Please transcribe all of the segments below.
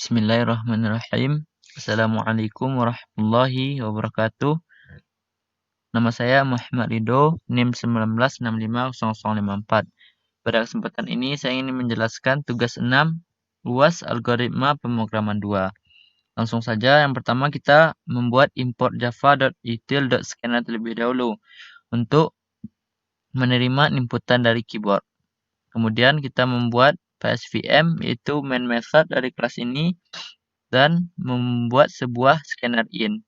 Bismillahirrahmanirrahim. Assalamualaikum warahmatullahi wabarakatuh. Nama saya Muhammad Ridho, NIM 19650054. Pada kesempatan ini saya ingin menjelaskan tugas 6 UAS algoritma pemrograman 2. Langsung saja, yang pertama kita membuat import java.util.scanner terlebih dahulu untuk menerima inputan dari keyboard. Kemudian kita membuat PSVM, yaitu main method dari kelas ini, dan membuat sebuah scanner in.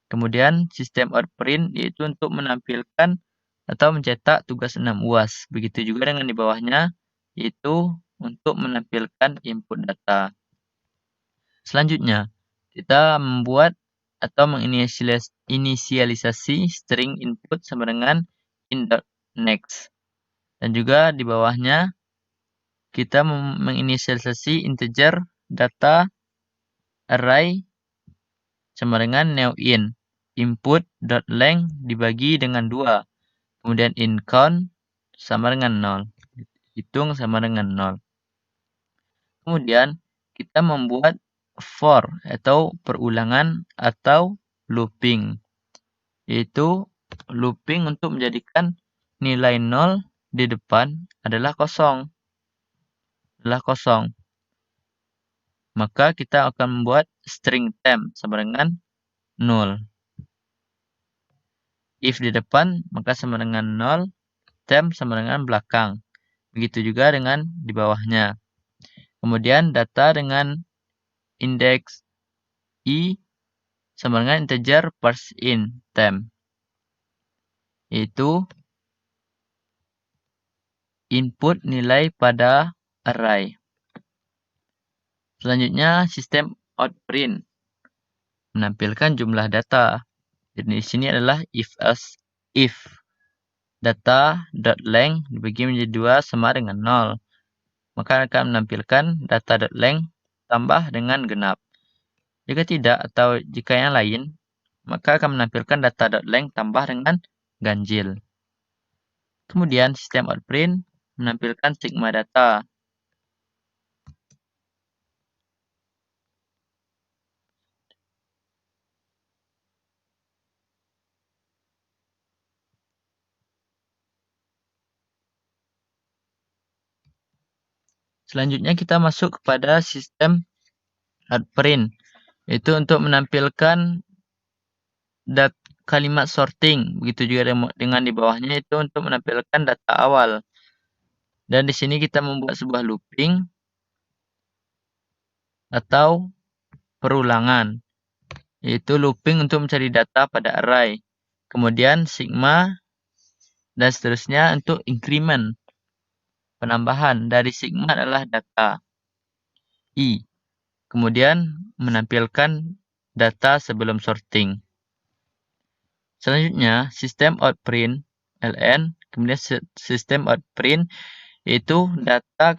Kemudian sistem outprint, yaitu untuk menampilkan atau mencetak tugas 6 UAS. Begitu juga dengan di bawahnya, yaitu untuk menampilkan input data. Selanjutnya, kita membuat atau menginisialisasi string input sama dengan in.next. Dan juga di bawahnya, kita menginisialisasi integer data array sama dengan newIn. Input.length dibagi dengan 2. Kemudian incount sama dengan 0. Hitung sama dengan 0. Kemudian kita membuat for atau perulangan atau looping. Yaitu looping untuk menjadikan nilai 0 di depan adalah kosong. Maka kita akan membuat string temp sama dengan 0. If di depan, maka sama dengan 0. Temp sama dengan belakang. Begitu juga dengan di bawahnya. Kemudian data dengan indeks i sama dengan integer parseInt temp. Yaitu input nilai pada array. Selanjutnya sistem outprint menampilkan jumlah data. Jadi di sini adalah if data.length dibagi menjadi 2 sama dengan 0. Maka akan menampilkan data.length tambah dengan genap. Jika tidak atau jika yang lain, maka akan menampilkan data.length tambah dengan ganjil. Kemudian sistem outprint menampilkan sigma data. Selanjutnya kita masuk kepada sistem outprint, yaitu untuk menampilkan kalimat sorting. Begitu juga dengan di bawahnya itu untuk menampilkan data awal. Dan di sini kita membuat sebuah looping atau perulangan, yaitu looping untuk mencari data pada array. Kemudian sigma dan seterusnya untuk increment, penambahan. Dari sigma adalah data i. Kemudian menampilkan data sebelum sorting. Selanjutnya sistem outprint ln, kemudian sistem outprint yaitu data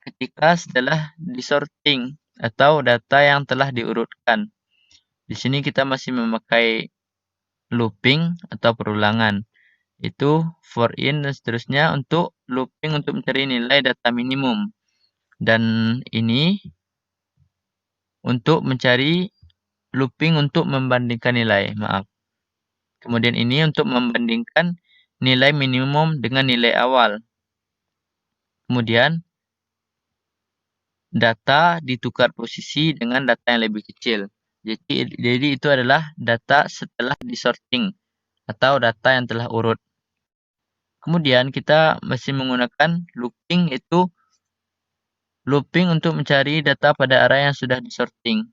ketika setelah disorting atau data yang telah diurutkan. Di sini kita masih memakai looping atau perulangan. Itu for in dan seterusnya untuk looping untuk mencari nilai data minimum. Dan ini untuk mencari looping untuk membandingkan nilai. Kemudian ini untuk membandingkan nilai minimum dengan nilai awal. Kemudian data ditukar posisi dengan data yang lebih kecil. Jadi itu adalah data setelah disorting atau data yang telah urut. Kemudian kita masih menggunakan looping, yaitu looping untuk mencari data pada array yang sudah disorting.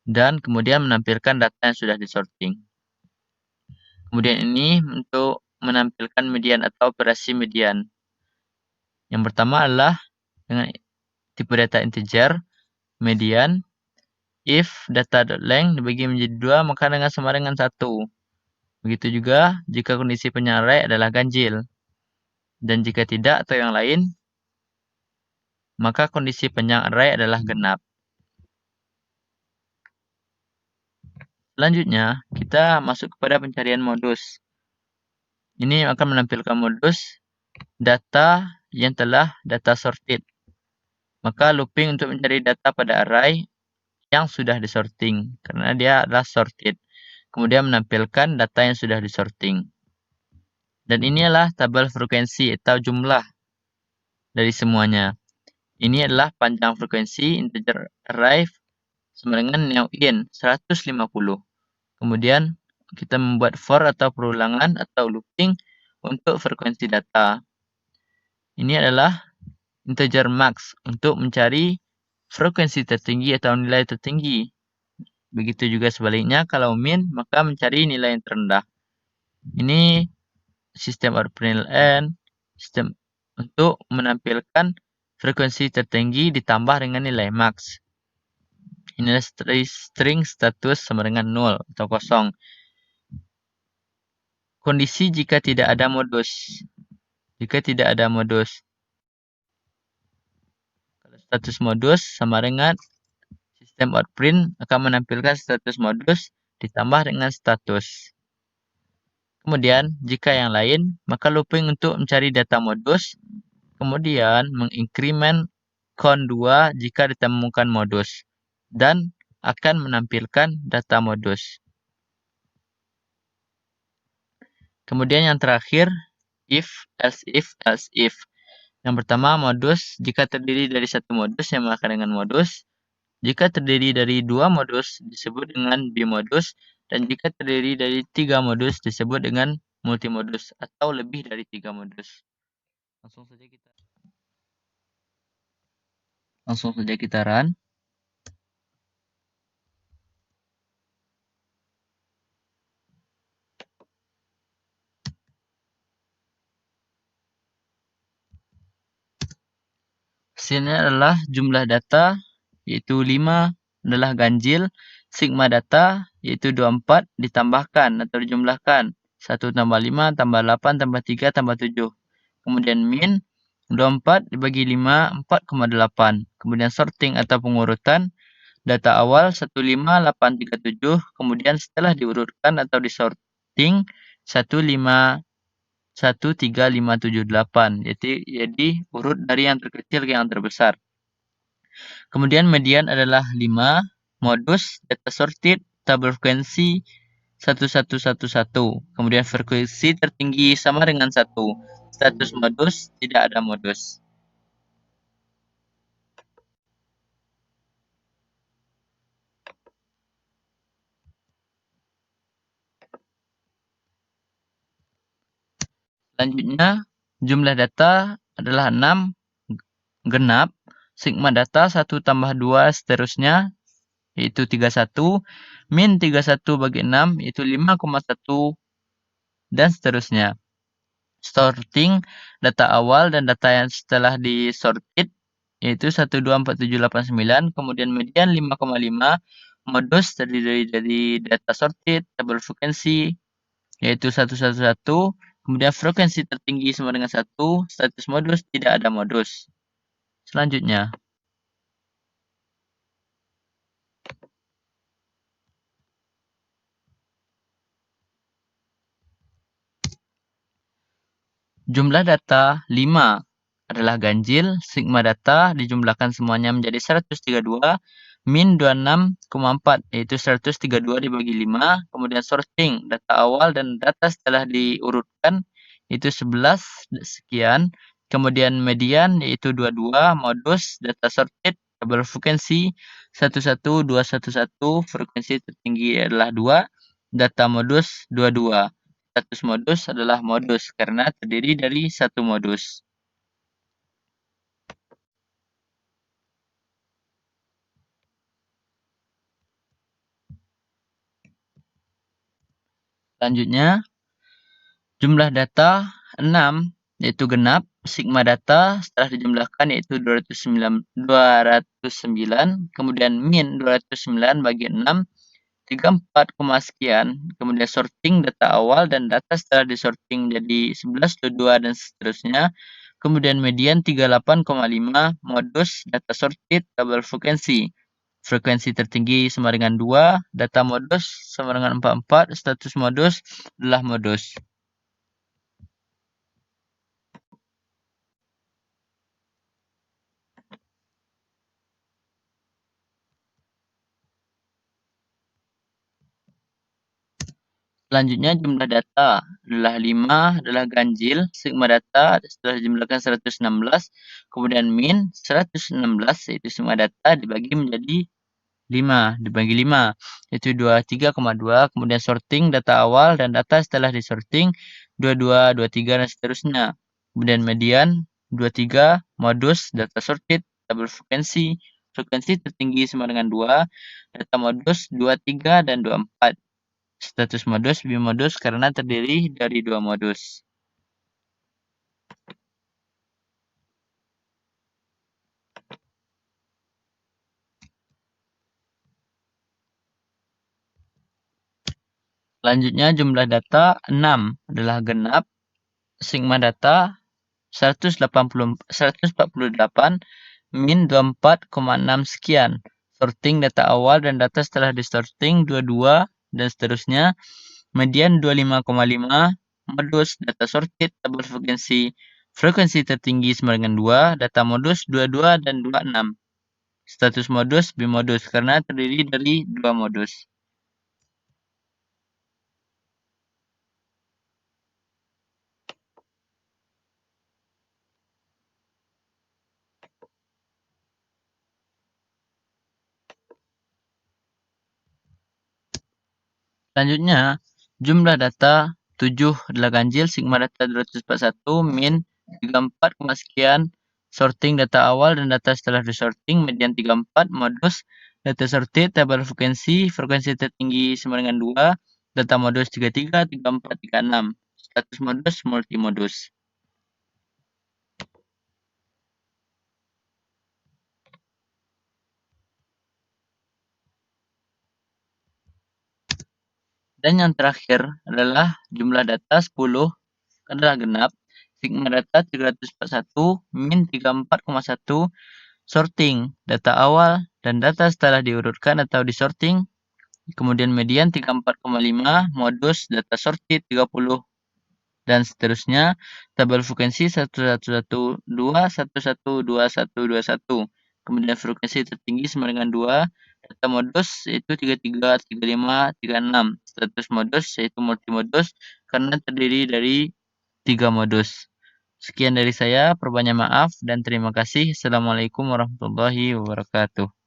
Dan kemudian menampilkan data yang sudah disorting. Kemudian ini untuk menampilkan median atau operasi median. Yang pertama adalah dengan tipe data integer, median. If data.length dibagi menjadi 2, maka dengan sama dengan 1. Begitu juga jika kondisi panjang array adalah ganjil. Dan jika tidak atau yang lain, maka kondisi panjang array adalah genap. Selanjutnya, kita masuk kepada pencarian modus. Ini akan menampilkan modus data yang telah data sorted. Maka looping untuk mencari data pada array yang sudah disorting, karena dia adalah sorted. Kemudian menampilkan data yang sudah disorting. Dan inilah tabel frekuensi atau jumlah dari semuanya. Ini adalah panjang frekuensi integer array sama dengan new in 150. Kemudian kita membuat for atau perulangan atau looping untuk frekuensi data. Ini adalah integer max untuk mencari frekuensi tertinggi atau nilai tertinggi. Begitu juga sebaliknya, kalau min maka mencari nilai yang terendah. Ini sistem penilaian, sistem untuk menampilkan frekuensi tertinggi ditambah dengan nilai max. Inilah string status sama dengan 0 atau kosong. Kondisi jika tidak ada modus. Jika tidak ada modus. Kalau status modus sama dengan sistem outprint akan menampilkan status modus ditambah dengan status. Kemudian, jika yang lain, maka looping untuk mencari data modus, kemudian menginkremen count 2 jika ditemukan modus, dan akan menampilkan data modus. Kemudian yang terakhir, if, else if. Yang pertama, modus jika terdiri dari satu modus yang menggunakan dengan modus. Jika terdiri dari dua modus disebut dengan bimodus, dan jika terdiri dari 3 modus disebut dengan multimodus atau lebih dari 3 modus. Langsung saja kita run. Hasilnya adalah jumlah data yaitu 5 adalah ganjil, sigma data yaitu 24 ditambahkan atau dijumlahkan 1 tambah 5 tambah 8 tambah 3 tambah 7. Kemudian min 24 dibagi 5 4,8. Kemudian sorting atau pengurutan data awal 15837, kemudian setelah diurutkan atau disorting 13578. Jadi urut dari yang terkecil ke yang terbesar. Kemudian median adalah 5, modus, data sorted, tabel frekuensi 1111. Kemudian frekuensi tertinggi sama dengan 1. Status modus, tidak ada modus. Selanjutnya, jumlah data adalah 6 genap, sigma data 1 tambah 2 seterusnya, yaitu 31, min 31 bagi 6, yaitu 5,1, dan seterusnya. Sorting data awal dan data yang setelah disorted, yaitu 124789, kemudian median 5,5, modus terdiri dari data sorted, tabel frekuensi, yaitu 111, kemudian frekuensi tertinggi sama dengan 1, status modus, tidak ada modus. Selanjutnya, jumlah data 5 adalah ganjil, sigma data dijumlahkan semuanya menjadi 132, min 26,4 yaitu 132 dibagi 5, kemudian sorting data awal dan data setelah diurutkan itu 11 sekian, kemudian median yaitu 22, modus data sorted, tabel frekuensi 11211, frekuensi tertinggi adalah 2, data modus 22. Status modus adalah modus karena terdiri dari satu modus. Selanjutnya, jumlah data 6 yaitu genap, sigma data setelah dijumlahkan yaitu 209, kemudian min 209 bagi 6, 34, sekian, kemudian sorting data awal dan data setelah disorting jadi 11, 22, dan seterusnya. Kemudian median 38,5, modus data sorted, tabel frekuensi. Frekuensi tertinggi sama dengan 2, data modus sama dengan 44, status modus adalah modus. Selanjutnya jumlah data adalah 5 adalah ganjil, sigma data setelah dijumlahkan 116, kemudian min 116 yaitu sigma data dibagi menjadi 5, dibagi 5 yaitu 23,2, kemudian sorting data awal dan data setelah disorting 22, 23 dan seterusnya. Kemudian median 23, modus data sorted, tabel frekuensi, frekuensi tertinggi sama dengan 2, data modus 23 dan 24. Status modus bimodus karena terdiri dari 2 modus. Selanjutnya jumlah data 6 adalah genap, sigma data 148, min 24,6 sekian. Sorting data awal dan data setelah disorting 22 dan seterusnya. Median 25,5, modus data sorted, tabel frekuensi, frekuensi tertinggi sama dengan 2, data modus 22 dan 26. Status modus bimodus karena terdiri dari 2 modus. Selanjutnya, jumlah data 7 adalah ganjil, sigma data 241, min 34, sekian, sorting data awal dan data setelah disorting, median 34, modus, data sorted, tabel frekuensi, frekuensi tertinggi sama dengan 2, data modus 33, 34, 36, status modus multimodus. Dan yang terakhir adalah jumlah data 10 adalah genap, sigma data 341, min 34,1, sorting data awal dan data setelah diurutkan atau disorting, kemudian median 34,5, modus data sorted 30 dan seterusnya. Tabel frekuensi 1112, 1121, kemudian frekuensi tertinggi sama dengan 2, data modus yaitu 33, 35, 36. Status modus yaitu multimodus karena terdiri dari 3 modus. Sekian dari saya, perbanyak maaf dan terima kasih. Assalamualaikum warahmatullahi wabarakatuh.